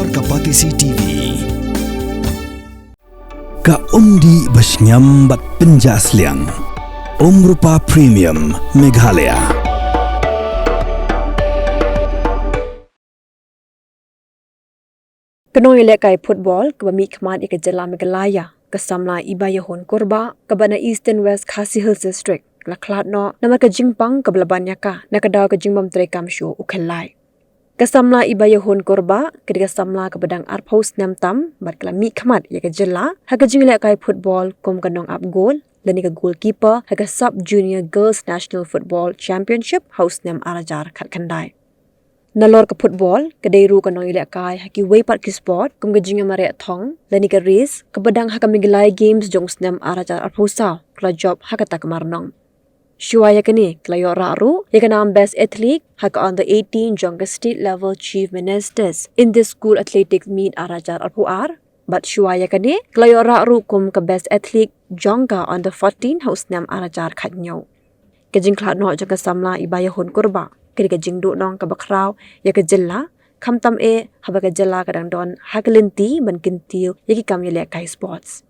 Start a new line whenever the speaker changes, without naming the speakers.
Nalor Kapatisi TV. Ka Umdi Basnyam Bat Penjasliang Rupa Premium Meghalaya.
Nongïalehkai Phutbol kebami Khlad ke Jylla Meghalaya ke Samla Ibaihun Kurbah ke bana Eastern West Khasi Hills District la Khlad no nama ke jingpang ke belabanya ka na kedau ke jingbam trekam shu Khlad ke Samla Ibaihun Kurbah ke Samla ke bedang arpos nam tam bat kelami Khlad ya ke Jylla ha ke Nongïalehkai Phutbol kom ke nong up goal dan ke goalkeeper ha ke sub junior girls national football championship house nam arajar khat khandai. Nalor ke Phutbol, ke Deiru ke Nongïalehkai, haki weipat ke sport, kum ke jinga mare thong, lani ke race, ke bedang haka migelai games jong snam arajar arpusau, kela job haka tak marnong. Shua ya kini, kela yo raru, ya kenam best athlete, haka on the 18 jong ke state level chief ministers in the school athletics meet arajar arpuar, but shua ya kini, kela yo raru kum ke best athlete jong ka on the 14 house snam arajar khat nyau. Ke jing Khlad no jong ke Samla Ibaihun Kurbah. Ketika jingdu nong ke bakrau ya ke Jylla kam tam haba ke Jylla kadang don hagelinti ban kintiu ya ki Nongïalehkai sports